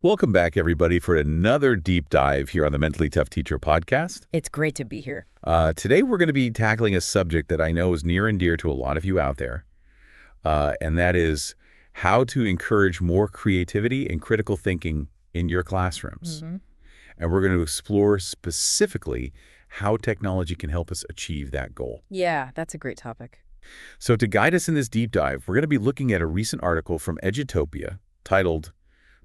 Welcome back, everybody, for another deep dive here on the Mentally Tough Teacher podcast. It's great to be here. Today, we're going to be tackling a subject that I know is near and dear to a lot of you out there, and that is how to encourage more creativity and critical thinking in your classrooms. And we're going to explore specifically how technology can help us achieve that goal. Yeah, that's a great topic. So to guide us in this deep dive, we're going to be looking at a recent article from Edutopia titled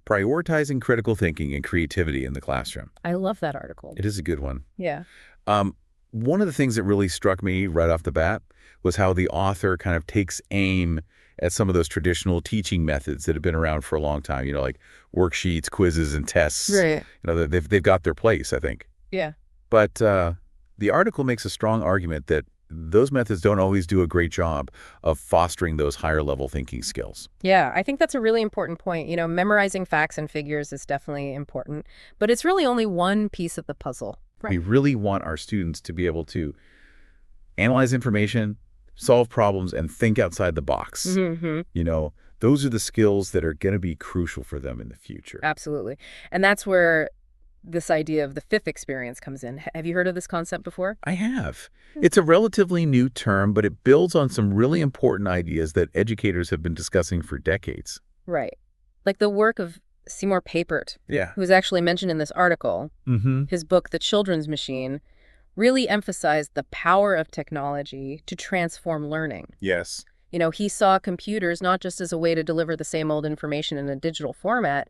Prioritizing Critical Thinking and Creativity in the Classroom. I love that article. It is a good one. Yeah. One of the things that really struck me right off the bat was how the author kind of takes aim at some of those traditional teaching methods that have been around for a long time, like worksheets, quizzes, and tests. Right. They've got their place, I think. Yeah. But the article makes a strong argument that those methods don't always do a great job of fostering those higher level thinking skills. Yeah, I think that's a really important point. Memorizing facts and figures is definitely important, but it's really only one piece of the puzzle. We really want our students to be able to analyze information, solve problems, and think outside the box. Those are the skills that are going to be crucial for them in the future. Absolutely. And that's where this idea of the fifth experience comes in. Have you heard of this concept before? I have. It's a relatively new term, but it builds on some really important ideas that educators have been discussing for decades. Right. Like the work of Seymour Papert, Yeah. who's actually mentioned in this article. His book, The Children's Machine, really emphasized the power of technology to transform learning. Yes. He saw computers not just as a way to deliver the same old information in a digital format,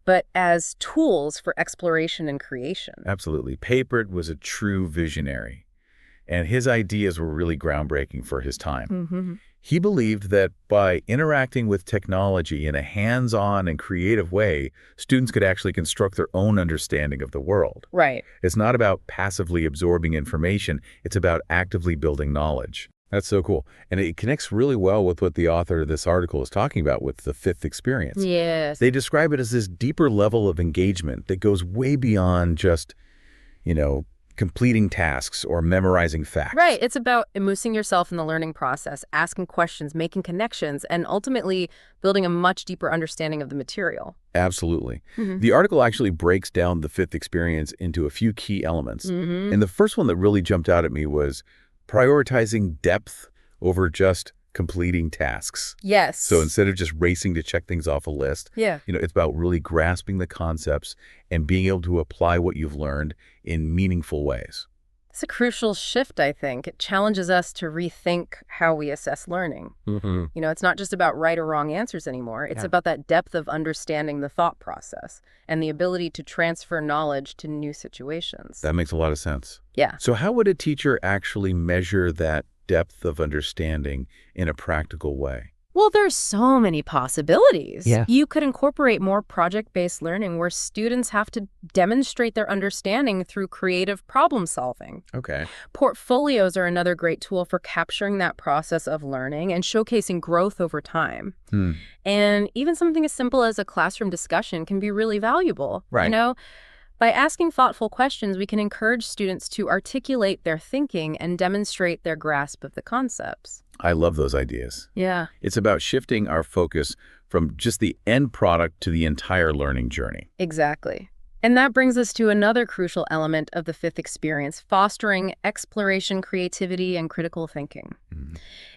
but as tools for exploration and creation. Absolutely. Papert was a true visionary, and his ideas were really groundbreaking for his time. He believed that by interacting with technology in a hands-on and creative way, students could actually construct their own understanding of the world. Right. It's not about passively absorbing information. It's about actively building knowledge. That's so cool. And it connects really well with what the author of this article is talking about with the fifth experience. Yes. They describe it as this deeper level of engagement that goes way beyond just, completing tasks or memorizing facts. Right. It's about immersing yourself in the learning process, asking questions, making connections, and ultimately building a much deeper understanding of the material. Absolutely. The article actually breaks down the fifth experience into a few key elements. And the first one that really jumped out at me was prioritizing depth over just completing tasks. Yes. So instead of just racing to check things off a list, it's about really grasping the concepts and being able to apply what you've learned in meaningful ways. It's a crucial shift, I think. It challenges us to rethink how we assess learning. It's not just about right or wrong answers anymore. It's about that depth of understanding the thought process and the ability to transfer knowledge to new situations. That makes a lot of sense. Yeah. So how would a teacher actually measure that depth of understanding in a practical way? Well, there's so many possibilities. Yeah. You could incorporate more project-based learning where students have to demonstrate their understanding through creative problem solving. Okay. Portfolios are another great tool for capturing that process of learning and showcasing growth over time. And even something as simple as a classroom discussion can be really valuable. Right. By asking thoughtful questions, we can encourage students to articulate their thinking and demonstrate their grasp of the concepts. I love those ideas. Yeah. It's about shifting our focus from just the end product to the entire learning journey. Exactly. And that brings us to another crucial element of the fifth experience, fostering exploration, creativity, and critical thinking.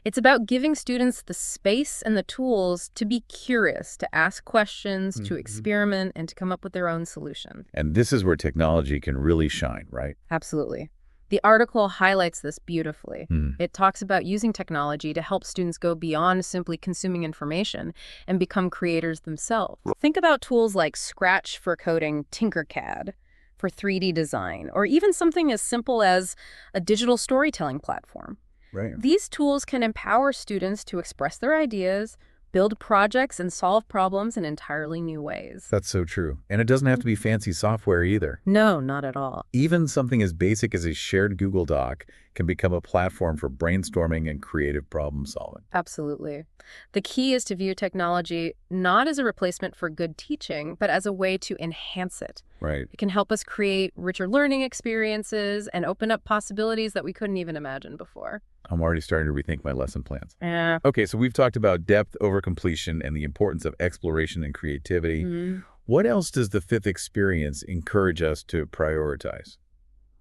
It's about giving students the space and the tools to be curious, to ask questions, to experiment, and to come up with their own solution. And this is where technology can really shine, right? Absolutely. The article highlights this beautifully. It talks about using technology to help students go beyond simply consuming information and become creators themselves. Think about tools like Scratch for coding, Tinkercad for 3D design, or even something as simple as a digital storytelling platform. Right. These tools can empower students to express their ideas, build projects, and solve problems in entirely new ways. That's so true. And it doesn't have to be fancy software either. No, not at all. Even something as basic as a shared Google Doc can become a platform for brainstorming and creative problem solving. Absolutely. The key is to view technology not as a replacement for good teaching, but as a way to enhance it. Right. It can help us create richer learning experiences and open up possibilities that we couldn't even imagine before. I'm already starting to rethink my lesson plans. Yeah. Okay, so we've talked about depth over completion and the importance of exploration and creativity. What else does the fifth experience encourage us to prioritize?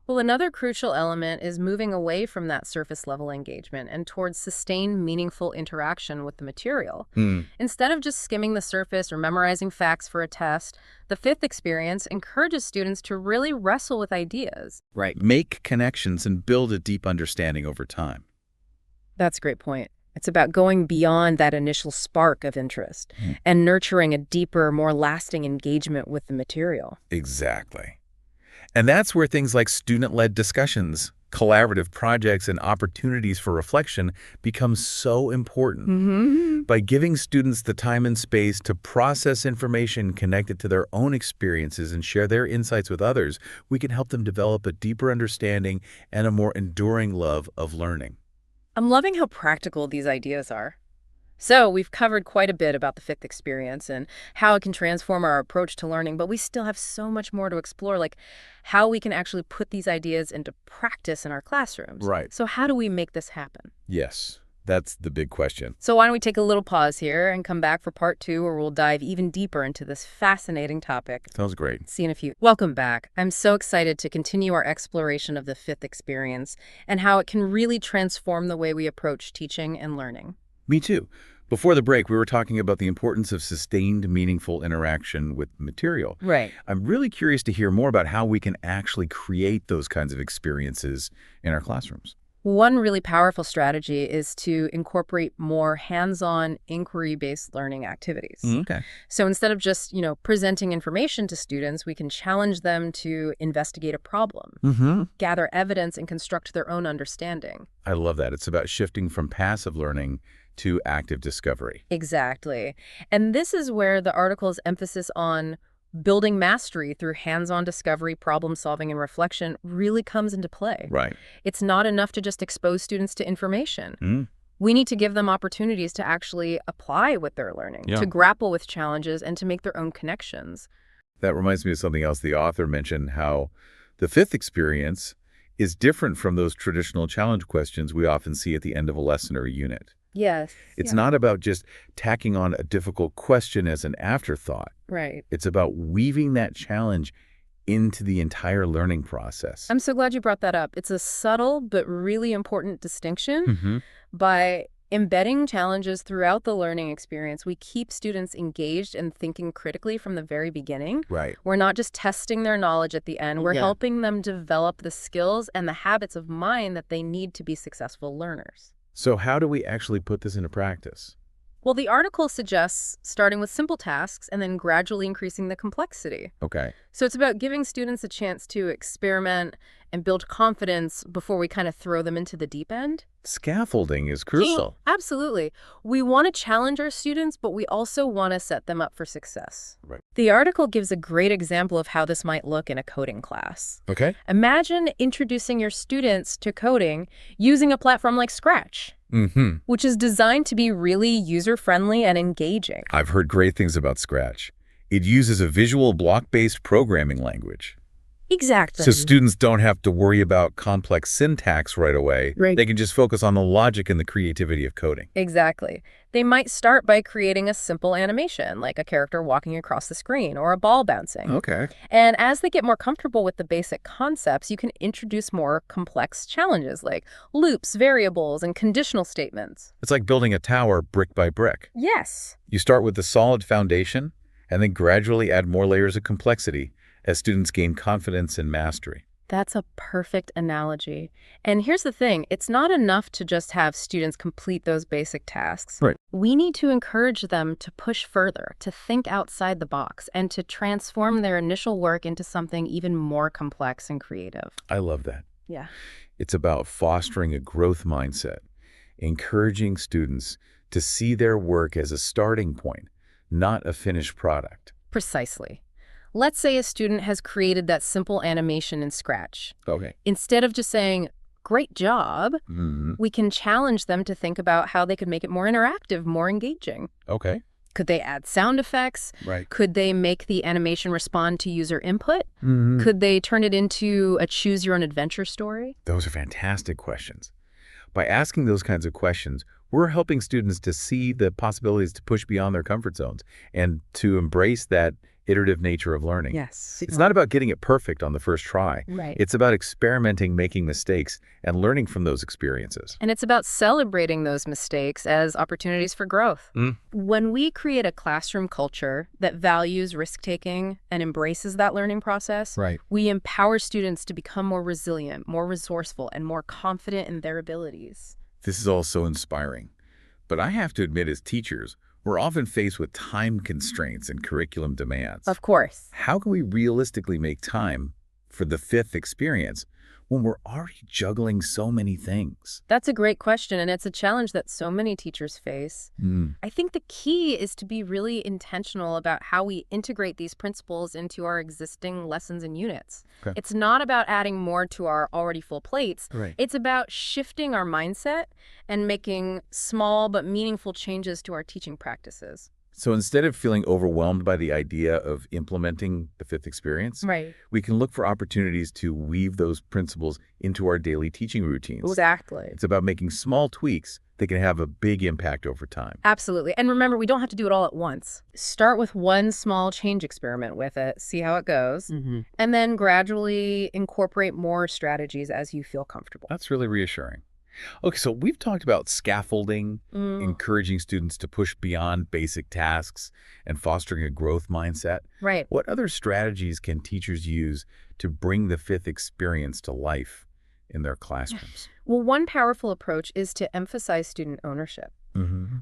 Well, another crucial element is moving away from that surface level engagement and towards sustained, meaningful interaction with the material. Hmm. Instead of just skimming the surface or memorizing facts for a test, the fifth experience encourages students to really wrestle with ideas. Right. Make connections and build a deep understanding over time. That's a great point. It's about going beyond that initial spark of interest and nurturing a deeper, more lasting engagement with the material. Exactly. And that's where things like student-led discussions, collaborative projects, and opportunities for reflection become so important. By giving students the time and space to process information connected to their own experiences and share their insights with others, we can help them develop a deeper understanding and a more enduring love of learning. I'm loving how practical these ideas are. So we've covered quite a bit about the fifth experience and how it can transform our approach to learning, but we still have so much more to explore, like how we can actually put these ideas into practice in our classrooms. Right. So how do we make this happen? Yes, that's the big question. So why don't we take a little pause here and come back for part 2, where we'll dive even deeper into this fascinating topic. Sounds great. See you in a few. Welcome back. I'm so excited to continue our exploration of the fifth experience and how it can really transform the way we approach teaching and learning. Me too. Before the break, we were talking about the importance of sustained, meaningful interaction with material. Right. I'm really curious to hear more about how we can actually create those kinds of experiences in our classrooms. One really powerful strategy is to incorporate more hands-on, inquiry-based learning activities. Okay. So instead of just, presenting information to students, we can challenge them to investigate a problem, gather evidence, and construct their own understanding. I love that. It's about shifting from passive learning to active discovery. Exactly. And this is where the article's emphasis on building mastery through hands-on discovery, problem solving, and reflection really comes into play. Right. It's not enough to just expose students to information. We need to give them opportunities to actually apply what they're learning, to grapple with challenges, and to make their own connections. That reminds me of something else the author mentioned, how the fifth experience is different from those traditional challenge questions we often see at the end of a lesson or a unit. Yes. It's not about just tacking on a difficult question as an afterthought. Right. It's about weaving that challenge into the entire learning process. I'm so glad you brought that up. It's a subtle but really important distinction. By embedding challenges throughout the learning experience, we keep students engaged and thinking critically from the very beginning. Right. We're not just testing their knowledge at the end. We're helping them develop the skills and the habits of mind that they need to be successful learners. So how do we actually put this into practice? Well, the article suggests starting with simple tasks and then gradually increasing the complexity. Okay. So it's about giving students a chance to experiment and build confidence before we kind of throw them into the deep end. Scaffolding is crucial. Absolutely. We want to challenge our students, but we also want to set them up for success. Right. The article gives a great example of how this might look in a coding class. Okay. Imagine introducing your students to coding using a platform like Scratch, which is designed to be really user-friendly and engaging. I've heard great things about Scratch. It uses a visual block-based programming language. Exactly. So students don't have to worry about complex syntax right away. Right. They can just focus on the logic and the creativity of coding. Exactly. They might start by creating a simple animation, like a character walking across the screen or a ball bouncing. Okay. And as they get more comfortable with the basic concepts, you can introduce more complex challenges like loops, variables, and conditional statements. It's like building a tower brick by brick. Yes. You start with the solid foundation and then gradually add more layers of complexity as students gain confidence and mastery. That's a perfect analogy. And here's the thing, it's not enough to just have students complete those basic tasks. Right. We need to encourage them to push further, to think outside the box, and to transform their initial work into something even more complex and creative. I love that. Yeah. It's about fostering a growth mindset, encouraging students to see their work as a starting point, not a finished product. Precisely. Let's say a student has created that simple animation in Scratch. Okay. Instead of just saying, great job, we can challenge them to think about how they could make it more interactive, more engaging. Okay. Could they add sound effects? Right. Could they make the animation respond to user input? Could they turn it into a choose-your-own-adventure story? Those are fantastic questions. By asking those kinds of questions, we're helping students to see the possibilities to push beyond their comfort zones and to embrace that iterative nature of learning. Yes. It's not about getting it perfect on the first try. Right. It's about experimenting, making mistakes, and learning from those experiences. And it's about celebrating those mistakes as opportunities for growth. When we create a classroom culture that values risk-taking and embraces that learning process, Right. we empower students to become more resilient, more resourceful, and more confident in their abilities. This is all so inspiring. But I have to admit, as teachers, we're often faced with time constraints and curriculum demands. Of course. How can we realistically make time for the fifth experience when we're already juggling so many things? That's a great question, and it's a challenge that so many teachers face. I think the key is to be really intentional about how we integrate these principles into our existing lessons and units. Okay. It's not about adding more to our already full plates. Right. It's about shifting our mindset and making small but meaningful changes to our teaching practices. So instead of feeling overwhelmed by the idea of implementing the fifth experience, Right. we can look for opportunities to weave those principles into our daily teaching routines. Exactly. It's about making small tweaks that can have a big impact over time. Absolutely. And remember, we don't have to do it all at once. Start with one small change experiment with it, see how it goes, and then gradually incorporate more strategies as you feel comfortable. That's really reassuring. Okay, so we've talked about scaffolding, encouraging students to push beyond basic tasks, and fostering a growth mindset. Right. What other strategies can teachers use to bring the fifth experience to life in their classrooms? Well, one powerful approach is to emphasize student ownership.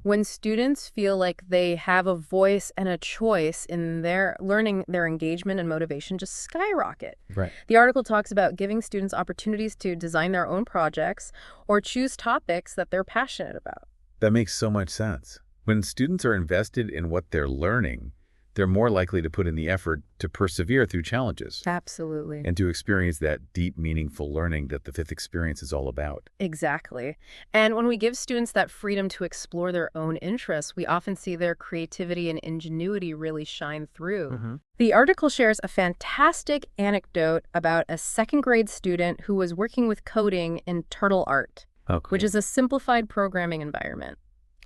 When students feel like they have a voice and a choice in their learning, their engagement and motivation just skyrocket. Right. The article talks about giving students opportunities to design their own projects or choose topics that they're passionate about. That makes so much sense. When students are invested in what they're learning, they're more likely to put in the effort to persevere through challenges Absolutely. and to experience that deep, meaningful learning that the fifth experience is all about. Exactly. And when we give students that freedom to explore their own interests, we often see their creativity and ingenuity really shine through. The article shares a fantastic anecdote about a second-grade student who was working with coding in Turtle Art, which is a simplified programming environment.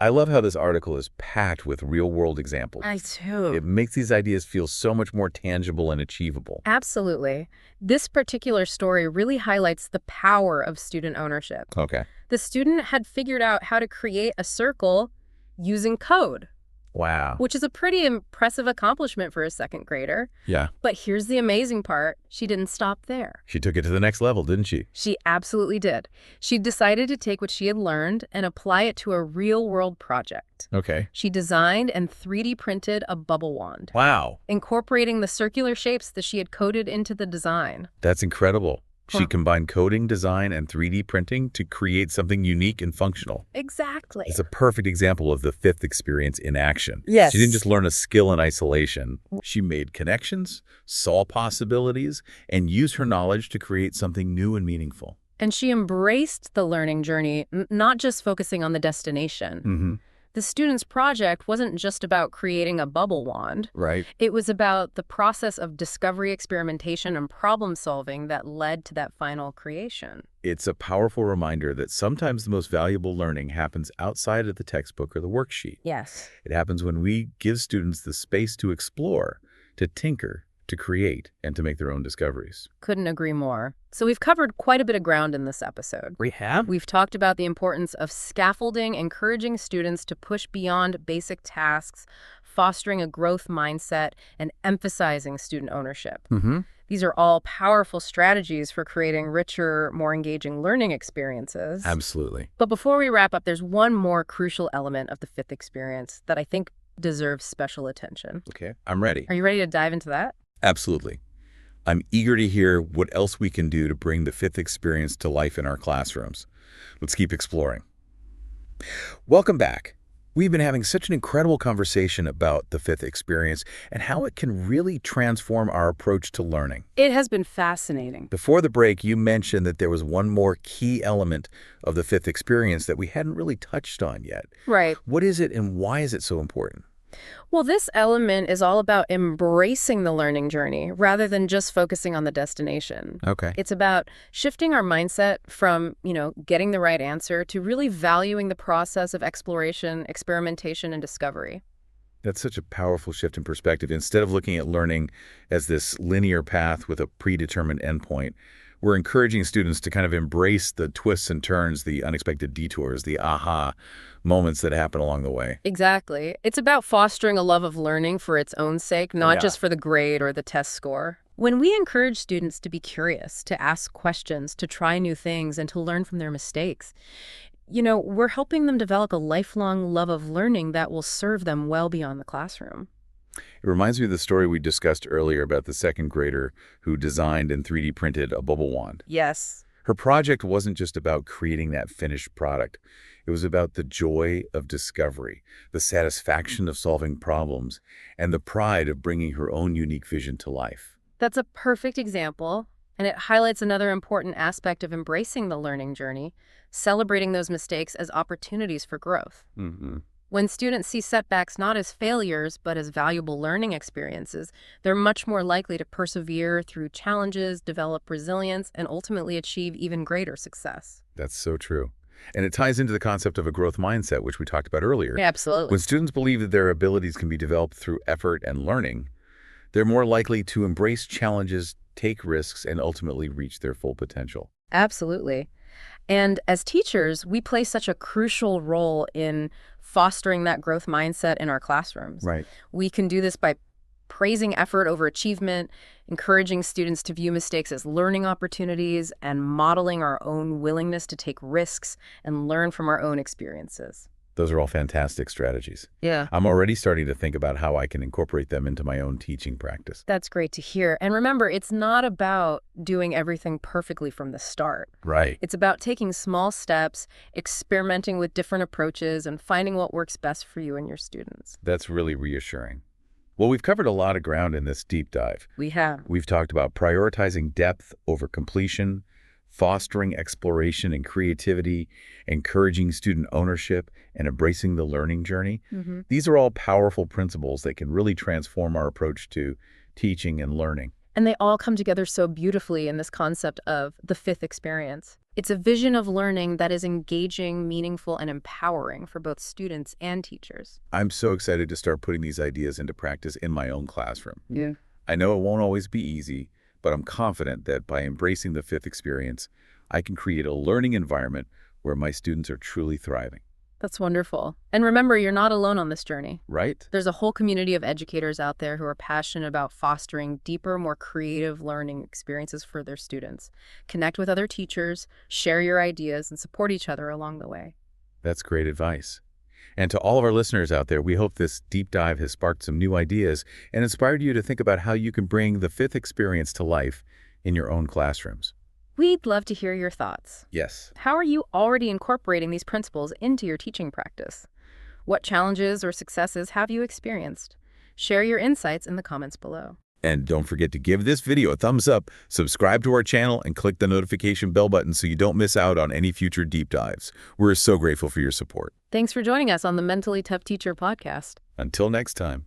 I love how this article is packed with real-world examples. I too. It makes these ideas feel so much more tangible and achievable. Absolutely. This particular story really highlights the power of student ownership. Okay. The student had figured out how to create a circle using code, Wow. which is a pretty impressive accomplishment for a second grader. Yeah. But here's the amazing part. She didn't stop there. She took it to the next level, didn't she? She absolutely did. She decided to take what she had learned and apply it to a real-world project. Okay. She designed and 3D printed a bubble wand, Wow. incorporating the circular shapes that she had coded into the design. That's incredible. She combined coding, design, and 3D printing to create something unique and functional. Exactly. It's a perfect example of the fifth experience in action. Yes. She didn't just learn a skill in isolation. She made connections, saw possibilities, and used her knowledge to create something new and meaningful. And she embraced the learning journey, not just focusing on the destination. The student's project wasn't just about creating a bubble wand. Right. It was about the process of discovery, experimentation, and problem solving that led to that final creation. It's a powerful reminder that sometimes the most valuable learning happens outside of the textbook or the worksheet. Yes. It happens when we give students the space to explore, to tinker, to create, and to make their own discoveries. Couldn't agree more. So we've covered quite a bit of ground in this episode. We have? We've talked about the importance of scaffolding, encouraging students to push beyond basic tasks, fostering a growth mindset, and emphasizing student ownership. These are all powerful strategies for creating richer, more engaging learning experiences. Absolutely. But before we wrap up, there's one more crucial element of the fifth experience that I think deserves special attention. Okay, I'm ready. Are you ready to dive into that? Absolutely. I'm eager to hear what else we can do to bring the fifth experience to life in our classrooms. Let's keep exploring. Welcome back. We've been having such an incredible conversation about the fifth experience and how it can really transform our approach to learning. It has been fascinating. Before the break, you mentioned that there was one more key element of the fifth experience that we hadn't really touched on yet. Right. What is it and why is it so important? Well, this element is all about embracing the learning journey rather than just focusing on the destination. Okay. It's about shifting our mindset from, getting the right answer to really valuing the process of exploration, experimentation, and discovery. That's such a powerful shift in perspective. Instead of looking at learning as this linear path with a predetermined endpoint, we're encouraging students to kind of embrace the twists and turns, the unexpected detours, the aha moments that happen along the way. Exactly. It's about fostering a love of learning for its own sake, not Yeah. just for the grade or the test score. When we encourage students to be curious, to ask questions, to try new things, and to learn from their mistakes, we're helping them develop a lifelong love of learning that will serve them well beyond the classroom. It reminds me of the story we discussed earlier about the second grader who designed and 3D printed a bubble wand. Yes. Her project wasn't just about creating that finished product. It was about the joy of discovery, the satisfaction of solving problems, and the pride of bringing her own unique vision to life. That's a perfect example, and it highlights another important aspect of embracing the learning journey, celebrating those mistakes as opportunities for growth. Hmm. When students see setbacks not as failures, but as valuable learning experiences, they're much more likely to persevere through challenges, develop resilience, and ultimately achieve even greater success. That's so true. And it ties into the concept of a growth mindset, which we talked about earlier. Yeah, absolutely. When students believe that their abilities can be developed through effort and learning, they're more likely to embrace challenges, take risks, and ultimately reach their full potential. Absolutely. And as teachers, we play such a crucial role in fostering that growth mindset in our classrooms. Right. We can do this by praising effort over achievement, encouraging students to view mistakes as learning opportunities, and modeling our own willingness to take risks and learn from our own experiences. Those are all fantastic strategies. Yeah. I'm already starting to think about how I can incorporate them into my own teaching practice. That's great to hear. And remember, it's not about doing everything perfectly from the start. Right. It's about taking small steps, experimenting with different approaches, and finding what works best for you and your students. That's really reassuring. Well, we've covered a lot of ground in this deep dive. We have. We've talked about prioritizing depth over completion, fostering exploration and creativity, encouraging student ownership, and embracing the learning journey. These are all powerful principles that can really transform our approach to teaching and learning. And they all come together so beautifully in this concept of the fifth experience. It's a vision of learning that is engaging, meaningful, and empowering for both students and teachers. I'm so excited to start putting these ideas into practice in my own classroom. Yeah. I know it won't always be easy, but I'm confident that by embracing the fifth experience, I can create a learning environment where my students are truly thriving. That's wonderful. And remember, you're not alone on this journey. Right? There's a whole community of educators out there who are passionate about fostering deeper, more creative learning experiences for their students. Connect with other teachers, share your ideas, and support each other along the way. That's great advice. And to all of our listeners out there, we hope this deep dive has sparked some new ideas and inspired you to think about how you can bring the fifth experience to life in your own classrooms. We'd love to hear your thoughts. Yes. How are you already incorporating these principles into your teaching practice? What challenges or successes have you experienced? Share your insights in the comments below. And don't forget to give this video a thumbs up, subscribe to our channel, and click the notification bell button so you don't miss out on any future deep dives. We're so grateful for your support. Thanks for joining us on the Mentally Tough Teacher podcast. Until next time.